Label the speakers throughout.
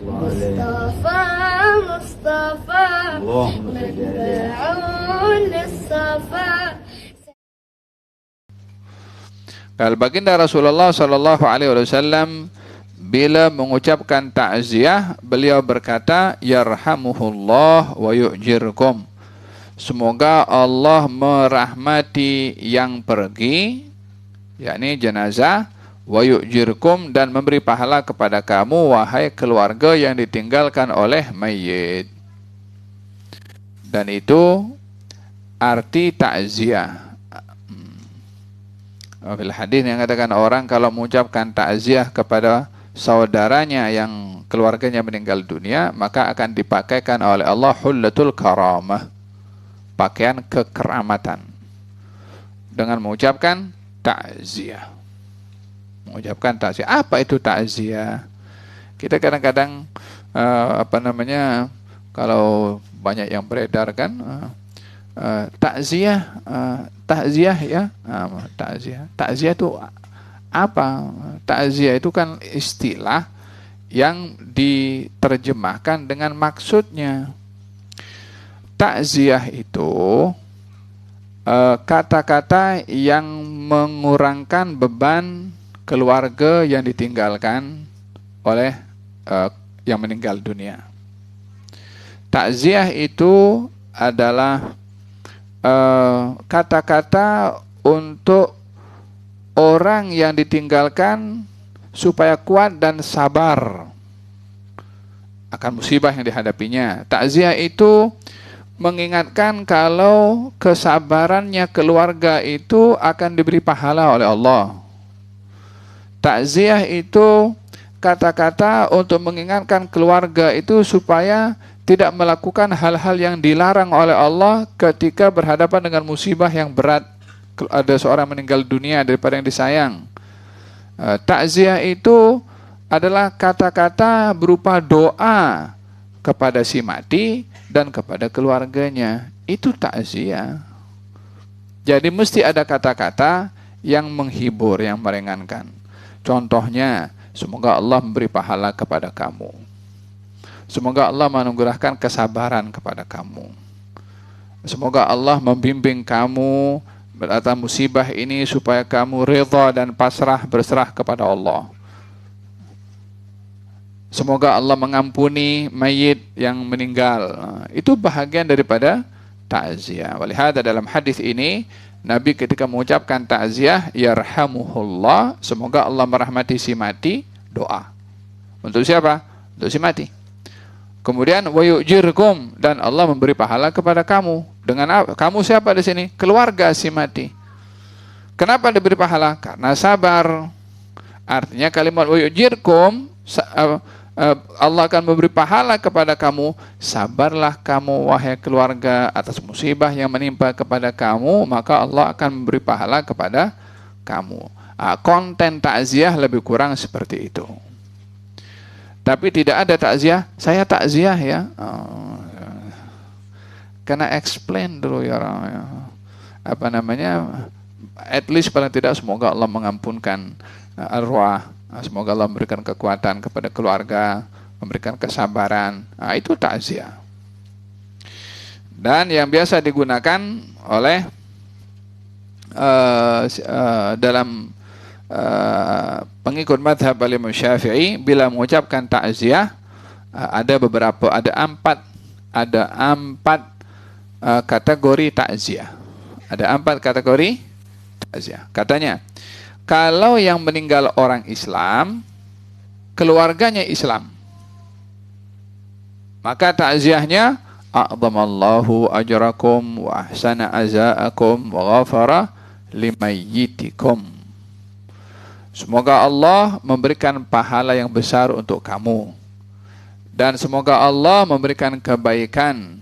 Speaker 1: مصطفى مصطفى منبع للصفا.
Speaker 2: Baginda Rasulullah Shallallahu Alaihi Wasallam bila mengucapkan takziah, beliau berkata, yarhamuhullah wa yu'jirkum. Semoga Allah merahmati yang pergi, yakni jenazah, wa yu'jirkum, dan memberi pahala kepada kamu, wahai keluarga yang ditinggalkan oleh mayit. Dan itu arti takziah. Fil hadis yang katakan orang kalau mengucapkan takziah kepada saudaranya yang keluarganya meninggal dunia, maka akan dipakaikan oleh Allah hullatul karamah, pakaian kekeramatan, dengan mengucapkan takziah. Mengucapkan takziah. Apa itu takziah? Kita kadang-kadang kalau banyak yang beredar kan, takziah ya, takziah itu apa? Takziah itu kan istilah yang diterjemahkan dengan maksudnya. Takziah itu kata-kata yang mengurangkan beban keluarga yang ditinggalkan oleh yang meninggal dunia. Takziah itu adalah kata-kata untuk orang yang ditinggalkan supaya kuat dan sabar akan musibah yang dihadapinya. Takziah itu mengingatkan kalau kesabarannya keluarga itu akan diberi pahala oleh Allah. Takziah itu kata-kata untuk mengingatkan keluarga itu supaya tidak melakukan hal-hal yang dilarang oleh Allah ketika berhadapan dengan musibah yang berat. Ada seorang meninggal dunia daripada yang disayang. Takziah itu adalah kata-kata berupa doa kepada si mati dan kepada keluarganya. Itu takziah. Jadi mesti ada kata-kata yang menghibur, yang meringankan. Contohnya, semoga Allah memberi pahala kepada kamu. Semoga Allah menganugerahkan kesabaran kepada kamu. Semoga Allah membimbing kamu atas musibah ini supaya kamu redha dan pasrah berserah kepada Allah. Semoga Allah mengampuni mayit yang meninggal. Itu bahagian daripada takziah. Walihada dalam hadis ini, Nabi ketika mengucapkan takziah, yarhamuhullah, semoga Allah merahmati si mati, doa. Untuk siapa? Untuk si mati. Kemudian wa yu'jirkum, dan Allah memberi pahala kepada kamu. Dengan apa? Kamu siapa di sini? Keluarga si mati. Kenapa diberi pahala? Karena sabar. Artinya kalimat wa yu'jirkum, Allah akan memberi pahala kepada kamu. Sabarlah kamu wahai keluarga atas musibah yang menimpa kepada kamu, maka Allah akan memberi pahala kepada kamu. Konten takziah lebih kurang seperti itu. Tapi tidak ada takziah, saya takziah ya. Karena explain dulu ya, at least paling tidak semoga Allah mengampunkan arwah, semoga Allah memberikan kekuatan kepada keluarga, memberikan kesabaran. Itu takziah. Dan yang biasa digunakan oleh dalam pengikut madhab Imam Syafi'i bila mengucapkan takziah, ada empat kategori takziah. Ada 4 kategori takziah. Katanya, kalau yang meninggal orang Islam, keluarganya Islam, maka takziahnya a'zamallahu ajrakum wa ahsana azaakum wa ghafara limayyitikum. Semoga Allah memberikan pahala yang besar untuk kamu, dan semoga Allah memberikan kebaikan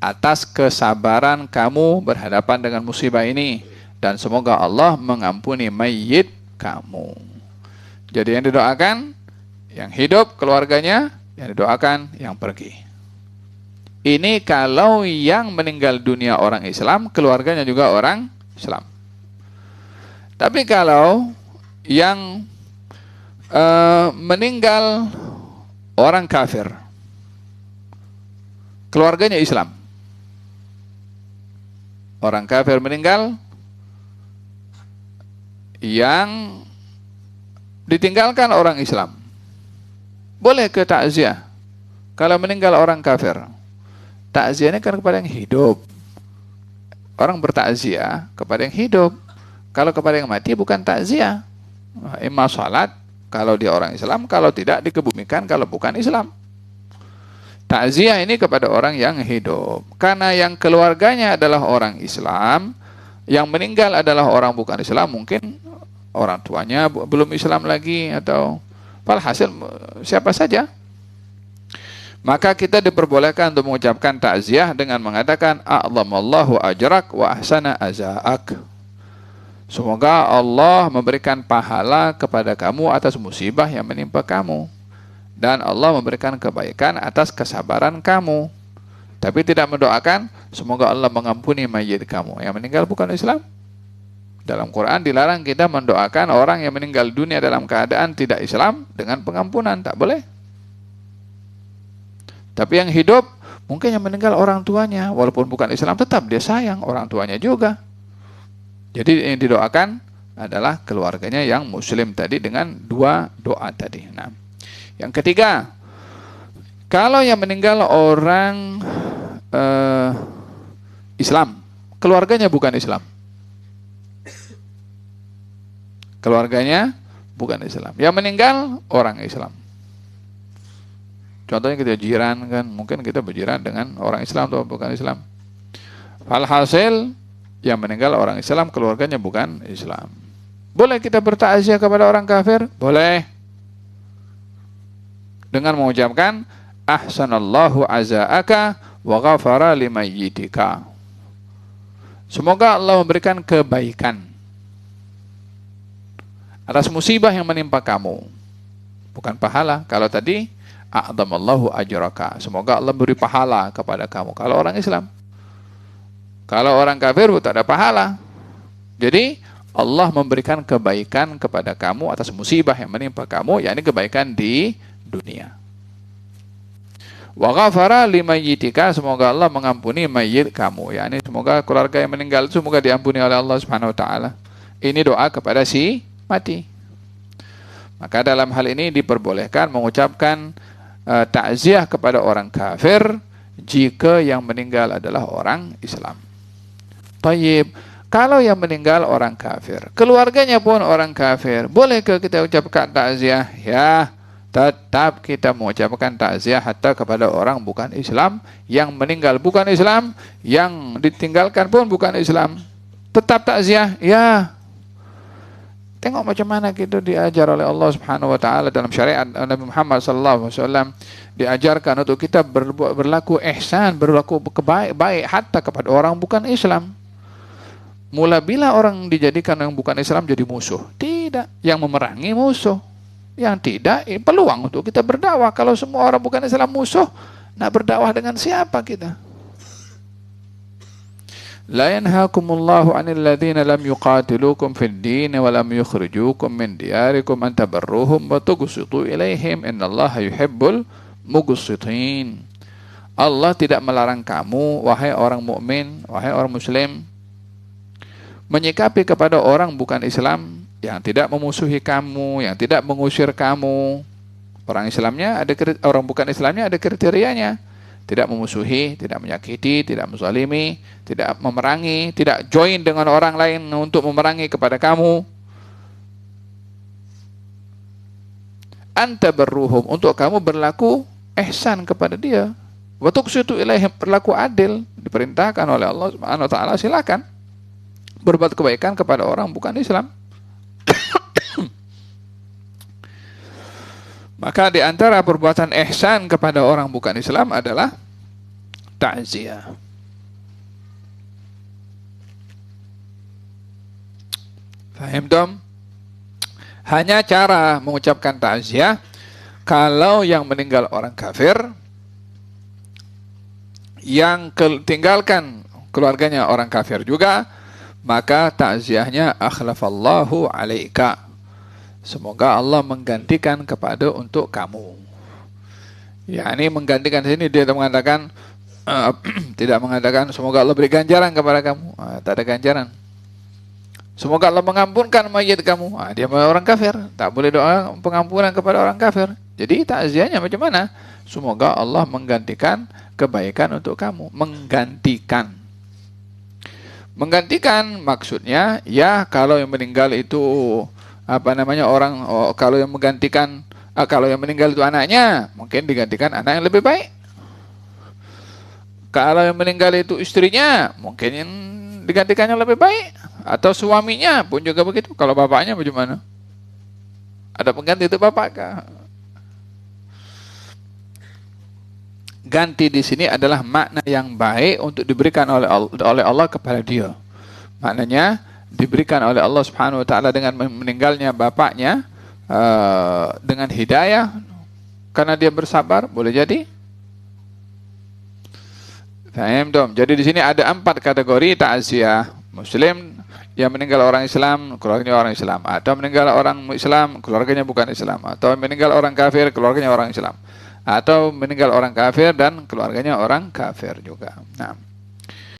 Speaker 2: atas kesabaran kamu berhadapan dengan musibah ini, dan semoga Allah mengampuni mayit kamu. Jadi yang didoakan yang hidup keluarganya, yang didoakan yang pergi. Ini kalau yang meninggal dunia orang Islam, keluarganya juga orang Islam. Tapi kalau yang meninggal orang kafir, keluarganya Islam. Orang kafir meninggal yang ditinggalkan orang Islam, boleh ke takziah. Kalau meninggal orang kafir, takziahnya kan kepada yang hidup. Orang bertakziah kepada yang hidup. Kalau kepada yang mati bukan takziah. Imma salat kalau dia orang Islam, kalau tidak dikebumikan kalau bukan Islam. Takziah ini kepada orang yang hidup. Karena yang keluarganya adalah orang Islam, yang meninggal adalah orang bukan Islam, mungkin orang tuanya belum Islam lagi, atau walhasil siapa saja. Maka kita diperbolehkan untuk mengucapkan takziah dengan mengatakan a'lamallahu ajrak wa ahsana azaak. Semoga Allah memberikan pahala kepada kamu atas musibah yang menimpa kamu, dan Allah memberikan kebaikan atas kesabaran kamu. Tapi tidak mendoakan semoga Allah mengampuni mayit kamu yang meninggal bukan Islam. Dalam Quran dilarang kita mendoakan orang yang meninggal dunia dalam keadaan tidak Islam dengan pengampunan, tak boleh. Tapi yang hidup, mungkin yang meninggal orang tuanya, walaupun bukan Islam tetap dia sayang orang tuanya juga. Jadi yang didoakan adalah keluarganya yang muslim tadi dengan dua doa tadi. Nah, yang ketiga, kalau yang meninggal orang Islam, keluarganya bukan Islam. Keluarganya bukan Islam. Yang meninggal orang Islam. Contohnya kita jiran kan, mungkin kita berjiran dengan orang Islam atau bukan Islam. Alhasil yang meninggal orang Islam, keluarganya bukan Islam. Boleh kita bertakziah kepada orang kafir? Boleh. Dengan mengucapkan ahsanallahu azaaka wa ghafara limayyitika. Semoga Allah memberikan kebaikan atas musibah yang menimpa kamu. Bukan pahala. Kalau tadi a'damallahu ajraka, semoga Allah beri pahala kepada kamu. Kalau orang Islam. Kalau orang kafir tak ada pahala. Jadi Allah memberikan kebaikan kepada kamu atas musibah yang menimpa kamu, yakni kebaikan di dunia. Wa ghafara limayyitika, semoga Allah mengampuni mayit kamu, yakni semoga keluarga yang meninggal itu semoga diampuni oleh Allah Subhanahu wa taala. Ini doa kepada si mati. Maka dalam hal ini diperbolehkan mengucapkan takziah kepada orang kafir jika yang meninggal adalah orang Islam. Tayyib, kalau yang meninggal orang kafir, keluarganya pun orang kafir, bolehkah kita ucapkan takziah? Ya, tetap kita mengucapkan takziah hatta kepada orang bukan Islam, yang meninggal bukan Islam, yang ditinggalkan pun bukan Islam. Tetap takziah, ya. Tengok macam mana kita diajar oleh Allah Subhanahu wa taala dalam syariat Nabi Muhammad sallallahu alaihi wasallam, diajarkan untuk kita berlaku ihsan, berlaku baik hatta kepada orang bukan Islam. Mula bila orang dijadikan yang bukan Islam jadi musuh? Tidak, yang memerangi musuh. Yang tidak, peluang untuk kita berdakwah. Kalau semua orang bukan Islam musuh, nak berdakwah dengan siapa kita? La yanhaakumullahu 'anil ladzina lam yuqatilukum fid din wa lam yukhrijukum min diyarikum an tabarruhum wa tuqsitu ilaihim innallaha yuhibbul muqsitin. Allah tidak melarang kamu, wahai orang mukmin, wahai orang muslim, menyikapi kepada orang bukan Islam yang tidak memusuhi kamu, yang tidak mengusir kamu. Orang Islamnya ada, orang bukan Islamnya ada kriterianya. Tidak memusuhi, tidak menyakiti, tidak menzalimi, tidak memerangi, tidak join dengan orang lain untuk memerangi kepada kamu. Anta berruhum, untuk kamu berlaku ihsan kepada dia. Wa tuqsitu ilaihim, berlaku adil, diperintahkan oleh Allah Subhanahu wa taala, silakan berbuat kebaikan kepada orang bukan Islam. Maka di antara perbuatan ihsan kepada orang bukan Islam adalah takziah. Faham dong? Hanya cara mengucapkan takziah kalau yang meninggal orang kafir, yang tinggalkan keluarganya orang kafir juga, maka takziahnya akhlafallahu alaika, semoga Allah menggantikan kepada untuk kamu. Ya, ini menggantikan sini dia mengatakan tidak mengatakan semoga Allah beri ganjaran kepada kamu. Tak ada ganjaran. Semoga Allah mengampunkan mayit kamu. Dia orang kafir, tak boleh doa pengampunan kepada orang kafir. Jadi takziahnya macam mana? Semoga Allah menggantikan kebaikan untuk kamu. Menggantikan. Menggantikan maksudnya ya kalau yang meninggal itu orang kalau yang menggantikan kalau yang meninggal itu anaknya, mungkin digantikan anak yang lebih baik. Kalau yang meninggal itu istrinya, mungkin yang digantikannya lebih baik. Atau suaminya pun juga begitu. Kalau bapaknya bagaimana? Ada pengganti itu bapak kah? Ganti di sini adalah makna yang baik untuk diberikan oleh Allah kepada dia. Maknanya diberikan oleh Allah Subhanahu wa taala dengan meninggalnya bapaknya dengan hidayah karena dia bersabar, boleh jadi. Paham dong? Jadi di sini ada 4 kategori takziah. Muslim yang meninggal orang Islam, keluarganya orang Islam, atau meninggal orang Islam, keluarganya bukan Islam, atau meninggal orang kafir, keluarganya orang Islam, atau meninggal orang kafir dan keluarganya orang kafir juga. Nah,